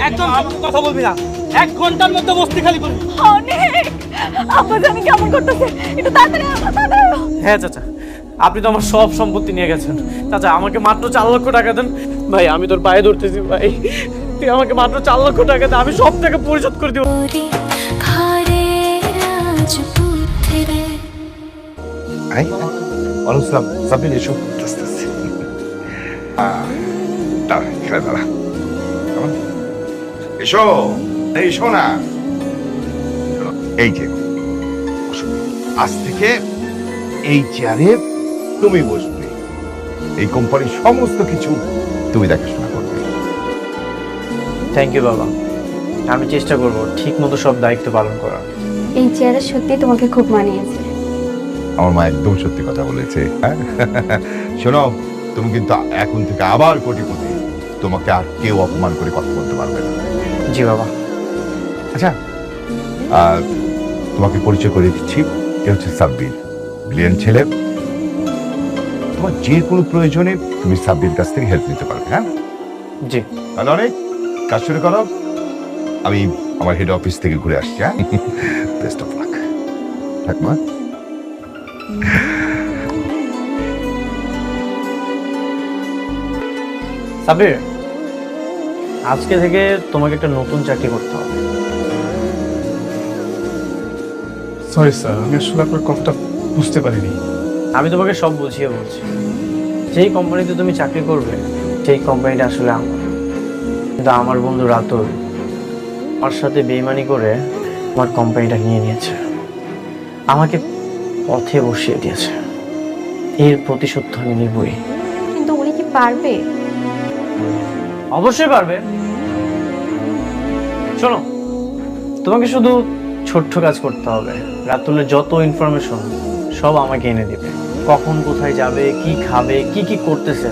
একদম কথা বলবি না, 1 ঘন্টার মধ্যে বস্তি খালি করবি। অনেক আব্বা জানি কেমন করতেছে, একটু তাড়াতাড়ি তাড়াতাড়ি। হ্যাঁ চাচা, আপনি তো আমার সব সম্পত্তি নিয়ে গেছেন। চাচা আমাকে মাত্র 4 লক্ষ টাকা দেন। ভাই আমি তোর পায়ে ধরতেছি ভাই, তুই আমাকে মাত্র 4 লক্ষ টাকা দে, আমি সব টাকা পরিশোধ করে দিব। ওয়ালাইকুম সাবির, এসো। দাঁড়া, এসো এসো না। এই যে আজ থেকে এই চেয়ারে তুমি বসবে, এই কোম্পানির সমস্ত কিছু তুমি দেখাশোনা করবে। থ্যাংক ইউ বাবা, আমি চেষ্টা করব ঠিক মতো সব দায়িত্ব পালন করার। এই চেয়ারে সত্যি তোমাকে খুব মানিয়েছে। আমার মা একদম সত্যি কথা বলেছে। শোনো, তুমি কিন্তু এখন থেকে আবার কোটিপতি, তোমাকে আর কেউ অপমান করে কথা বলতে পারবে না। জি বাবা। আচ্ছা, তোমাকে পরিচয় করে দিচ্ছি, এ হচ্ছে সাব্বির, ব্রিলিয়ান্ট ছেলে। তোমার যে কোনো প্রয়োজনে তুমি সাব্বির কাছ থেকে হেল্প নিতে পারবে। হ্যাঁ জি। তাহলে অনেক কাজ শুরু করো, আমি আমার হেড অফিস থেকে ঘুরে আসছি। হ্যাঁ, বেস্ট অফ লাক। থাক মা। সাবির, আজকে থেকে তোমাকে একটা নতুন চাকরি করতে হবে। সরি স্যার, আমি আসলে আপনার কথাটা বুঝতে পারিনি। আমি তোমাকে সব বুঝিয়ে বলছি, যেই কোম্পানিতে তুমি চাকরি করবে সেই কোম্পানিটা আসলে আমার। কিন্তু আমার বন্ধু রাতুল আমার সাথে বেইমানি করে আমার কোম্পানিটা নিয়ে নিয়েছে, আমাকে পথে বসিয়ে দিয়েছে। এর প্রতিশোধ তো আমি নিবই। কিন্তু উনি কি পারবে? অবশ্যই পারবে। শোনো, তোমাকে শুধু ছোট্ট কাজ করতে হবে। রাতুলের যত ইনফরমেশন সব আমাকে এনে দিবে, কখন কোথায় যাবে, কি খাবে, কি কি করতেছে,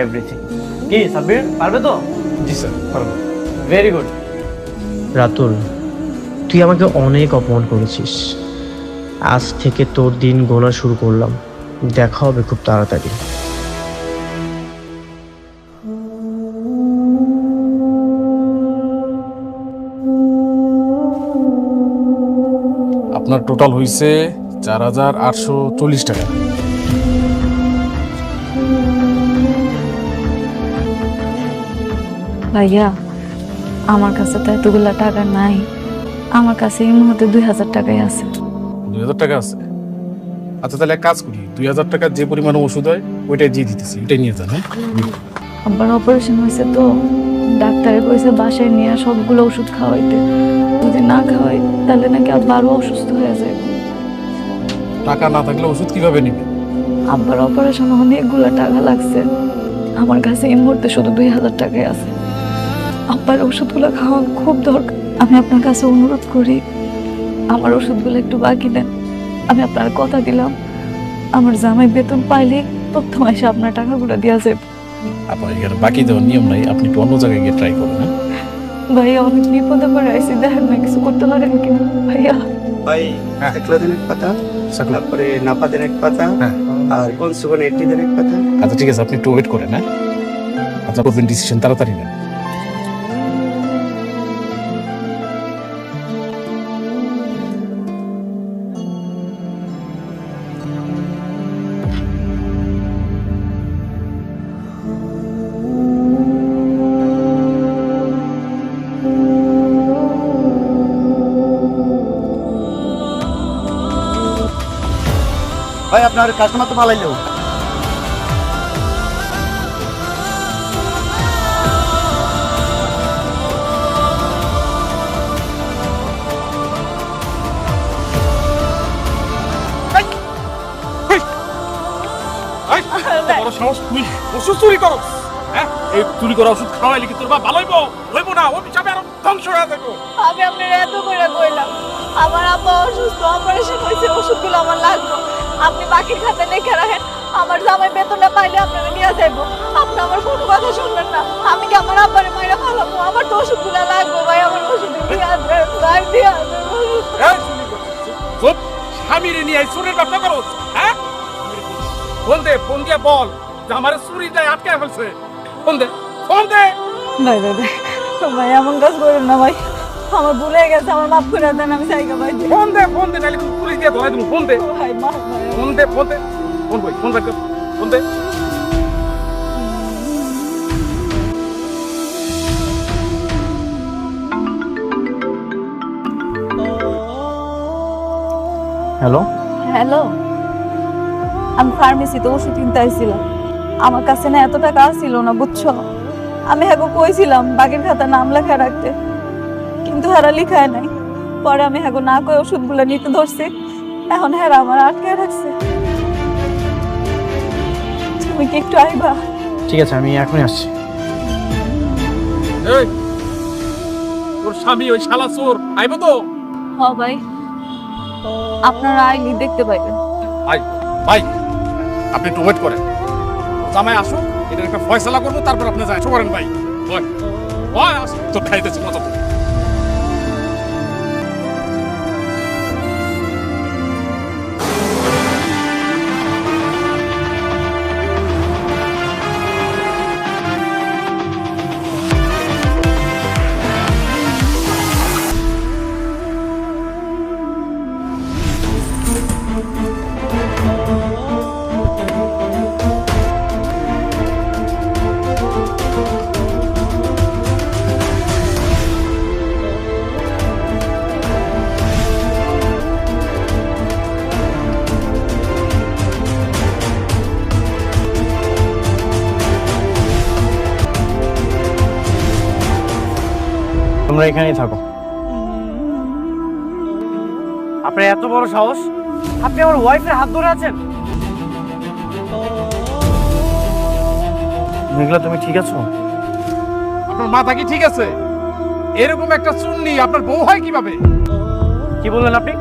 এভরিথিং। কি সাব্বির, পারবে তো? জি স্যার, পারবো। Very good. রাতুল, তুই আমাকে অনেক অপমান করেছিস, আজ থেকে তোর দিন গোনা শুরু করলাম। দেখা হবে খুব তাড়াতাড়ি। আপনার টোটাল হয়েছে 4,840 টাকা। ভাইয়া, আমার কাছে তো এতগুলা টাকা নাই, আমার কাছে এই মুহূর্তে 2000 টাকাই আছে। 2000 টাকা আছে? আচ্ছা তাহলে এক কাজ করি, 2000 টাকার যে পরিমাণে ওষুধ হয় ওইটাই দিয়ে দিতেছি, ওইটাই নিয়ে যান। হ্যাঁ, আব্বার অপারেশন হয়েছে তো ডাক্তারে কইছে বাসায় নিয়ে সবগুলো ওষুধ খাওয়াইতে, যদি না খাওয়াই তাহলে নাকি আব্বা আরো অসুস্থ হয়ে যায়। টাকা না থাকলে ওষুধ কিভাবে নিবে? আব্বার অপারেশন অনেকগুলো টাকা লাগছে, আমার কাছে এই মুহূর্তে শুধু 2000 টাকাই আছে। আব্বার ওষুধগুলো খাওয়া খুব দরকার। আমি আপনার কাছে অনুরোধ করি, আমার ওষুধগুলো একটু বাকি দেন। আমি আপনার কথা দিলাম, আমার জামাই বেতন পাইলে প্রথম এসে আপনার টাকাগুলো দেওয়া যাবে। আপনার এখানে বাকি দেওয়ার নিয়ম নাই, আপনি একটু অন্য জায়গায় গিয়ে ট্রাই করুন। হ্যাঁ ভাইয়া, অনেক বিপদে পড়ে আইসি, দেখেন না কিছু করতে পারেন কিনা ভাইয়া। ভাই হ্যাঁ। একলা দিন এক পাতা, তারপরে নাপা দিন এক পাতা, হ্যাঁ। আর কনসুগন 80 দিন এক পাতা। আচ্ছা ঠিক আছে, আপনি একটু ওয়েট করেন। হ্যাঁ, আচ্ছা করবেন ডিসিশন তাড়াতাড়ি নেন। ভাই আপনার কাস্টমার তো পালাইলো। বড় সাহস, তুই ওষুধ চুরি করো? হ্যাঁ, এই চুরি করা ওষুধ খাওয়াইলে কি তোর বা ভালো হইব না? ও পিছাবে আরো ধ্বংস হয়ে যাবে। আমি আপনার এত করে কইলাম, আমার আব্বা অসুস্থ, অপারেশন হয়েছে, ওষুধগুলো আমার লাগবে, আপনি বাকির খাতে লিখে রাখেন, আমার জামাই বেতনটা পাইলে আপনারা নিয়ে যাইবো। আপনি আমার কোনো কথা শুনবেন না, আমি কি আমার আব্বারে মাইরা ফেলাবো? আমার তো ওষুধগুলো লাগবে ভাই, আমার ওষুধ দিয়ে আসবেন ভাই, দিয়ে আসবেন। চুপ, স্বামীরে নিয়ে চুরির ব্যবসা করো? হ্যাঁ, ফোন দিয়ে বল যে আমার চুরি যায় আটকে ফেলছে। ফোন দে, ফোন দে। ভাই ভাই ভাই, ভাই এমন কাজ করেন না ভাই, আমার ভুলে গেছে, আমার মাফ করে দেন, আমি জায়গা ভাই। ফোন দে নাইলে পুলিশ দিয়ে ধরাই দেবো। ফোন দে, ভাই মাফ ভাই। ফোন দে, ফোন দে, ফোন কই, ফোন রাখ, ফোন দে। হ্যালো, হ্যালো, আমি ফার্মেসিতে ওষুধ কিনতে আইছিলাম। আমার কাছে না এত টাকা ছিল না, বুঝছো? আমি হ্যাঁ কইছিলাম বাগের খাতা নাম লেখা রাখতে, কিন্তু হারা লিখায় নাই। পরে আমি হ্যাঁ না কই ওষুধগুলো নিতে ধরছি, এখন হ্যাঁ আমার আটকে রাখছে। তুমি কি একটু আইবা? ঠিক আছে, আমি এখনই আসছি। এই, তোর স্বামী ওই শালা চোর আইবো তো? হ ভাই, আপনারা আইলি দেখতে পাইবেন। ভাই, ভাই, আপনি একটু ওয়েট করেন, জামাই আসুন, এটার একটা ফয়সালা করবো, তারপর আপনি যাই করেন ভাই। ওই, ওই আসুন, তোর খাইতেছি মজা তো। তোমরা এখানেই থাকো। আপনার এত বড় সাহস, আপনি আমার ওয়াইফের হাত ধরে আছেন? মেঘলা, তুমি ঠিক আছো? আপনার মাথা কি ঠিক আছে? এরকম একটা চুন্নি আপনার বউ হয় কিভাবে? কি বললেন আপনি?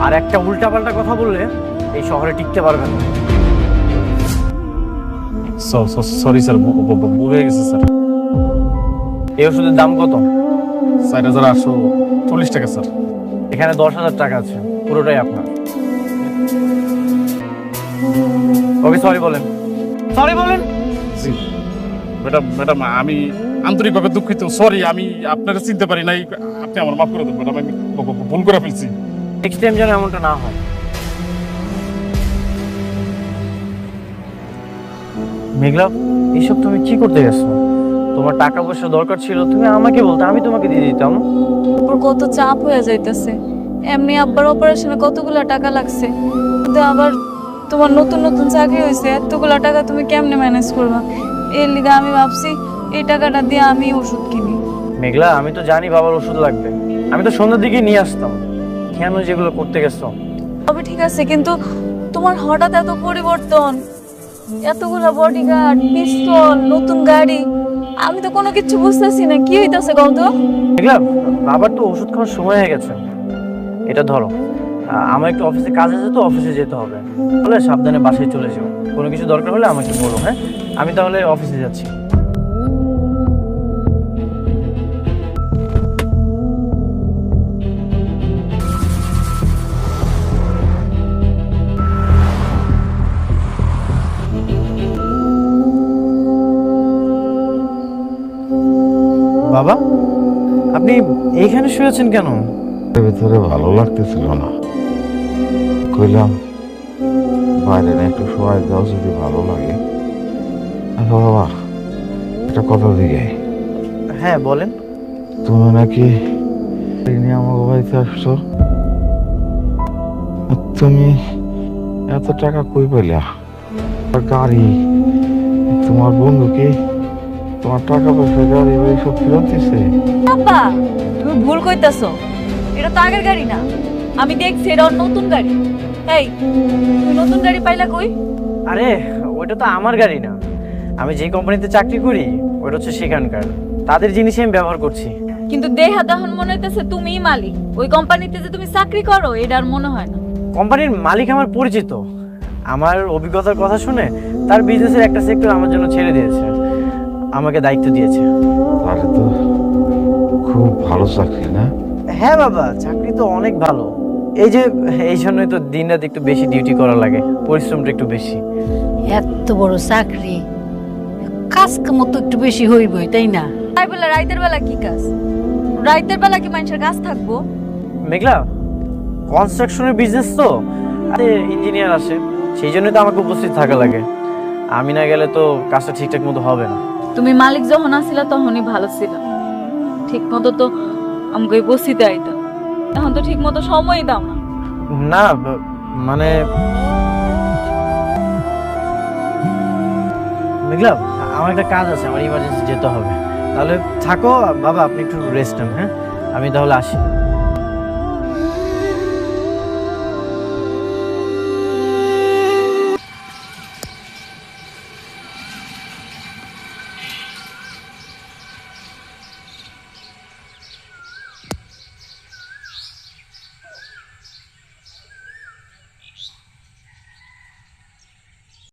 আর একটা উল্টাপাল্টা কথা বললে এই শহরে টিকতে পারবেন না। সরি স্যার, ভুল হয়ে গেছে স্যার। এই ওষুধের দাম কত? 4,840 টাকা স্যার। এখানে 10,000 টাকা আছে, পুরোটাই আপনার। ওকে সরি বলেন, সরি বলেন। ম্যাডাম, ম্যাডাম, আমি আন্তরিকভাবে দুঃখিত। সরি, আমি আপনারা চিনতে পারি নাই। আপনি আমার মাফ করে দেন ম্যাডাম, আমি ভুল করে ফেলছি। নেক্সট টাইম যেন এমনটা না হয়। মেঘলা, এইসব তুমি কি করতে গেছো? তোমার টাকা পয়সা দরকার ছিল, তুমি আমাকে বলতে, আমি তোমাকে দিয়ে দিতাম। ওর কত চাপ হয়ে যাইতেছে, এমনি আব্বার অপারেশনে কতগুলা টাকা লাগছে, কিন্তু আবার তোমার নতুন নতুন চাকরি হয়েছে, এতগুলা টাকা তুমি কেমনে ম্যানেজ করবা? এর লিগে আমি ভাবছি এই টাকাটা দিয়ে আমি ওষুধ কিনি। মেঘলা, আমি তো জানি বাবার ওষুধ লাগবে, আমি তো সন্ধ্যার দিকে নিয়ে আসতাম। কেন যেগুলো করতে গেছো? তবে ঠিক আছে, কিন্তু তোমার হঠাৎ এত পরিবর্তন, এতগুলা বডিগার্ড, পিস্তল, নতুন গাড়ি, আমি তো কোনো কিছু বুঝতেছি না, কি হইতাছে কও তো? মেঘলা, বাবার তো ওষুধ খাওয়ার সময় হয়ে গেছে। এটা ধরো, আমার একটু অফিসে কাজ আছে, তো অফিসে যেতে হবে, বলে সাবধানে বাসায় চলে যাও। কোনো কিছু দরকার হলে আমাকে বলো। হ্যাঁ, আমি তাহলে অফিসে যাচ্ছি। বাবা, আপনি এইখানে শুয়েছেন কেন? ভেতরে ভালো লাগতেছিল না, কইলাম বাইরে না একটু সময় দাও, যদি ভালো লাগে। আচ্ছা বাবা, একটা কথা দিকে, হ্যাঁ বলেন। তুমি নাকি নিয়ে আমার বাড়িতে আসছো, তুমি এত টাকা কই পেলা? গাড়ি, তোমার বন্ধু কি তোমার টাকা পয়সা গাড়ি বাড়ি সব ফেরত দিছে? আব্বা, তুমি ভুল কইতাছো, এটা তো আগের গাড়ি না, আমি দেখছি এটা ওর নতুন গাড়ি। এই, তুমি নতুন গাড়ি পাইলা কই? আরে ওইটা তো আমার গাড়ি না, আমি যে কোম্পানিতে চাকরি করি ওইটা হচ্ছে সেখানকার, তাদের জিনিসই আমি ব্যবহার করছি। কিন্তু দেহা তখন মনে হইতেছে তুমিই মালিক, ওই কোম্পানিতে যে তুমি চাকরি করো এটা আর মনে হয় না। কোম্পানির মালিক আমার পরিচিত, আমার অভিজ্ঞতার কথা শুনে তার বিজনেসের একটা সেক্টর আমার জন্য ছেড়ে দিয়েছে, আমাকে দায়িত্ব দিয়েছে। তাহলে তো খুব ভালো চাকরি না? হ্যাঁ বাবা, চাকরি তো অনেক ভালো। এই জন্যই তো দিন রাত একটু বেশি ডিউটি করা লাগে, পরিশ্রমটা একটু বেশি। এত বড় চাকরি, কাজ কাম তো একটু বেশি হইবই, তাই না? তাই বলে রাইতের বেলা কি কাজ? রাইতের বেলা কি মানুষের কাজ থাকবো? মেঘলা, কনস্ট্রাকশনের বিজনেস তো, ইঞ্জিনিয়ার আসে, সেই জন্যই তো আমাকে উপস্থিত থাকা লাগে। আমি না গেলে তো কাজটা ঠিকঠাক মতো হবে না। তুমি মালিক যখন আসিলা তখনই ভালো ছিল, ঠিক মতো তো আমাকে বসিতে আইতা। এখন তো ঠিক মতো সময়ই দাও না। না মানে মেঘলা, আমার একটা কাজ আছে, আমার ইমার্জেন্সি যেতে হবে। তাহলে থাকো বাবা, আপনি একটু রেস্ট নেন। হ্যাঁ, আমি তাহলে আসি।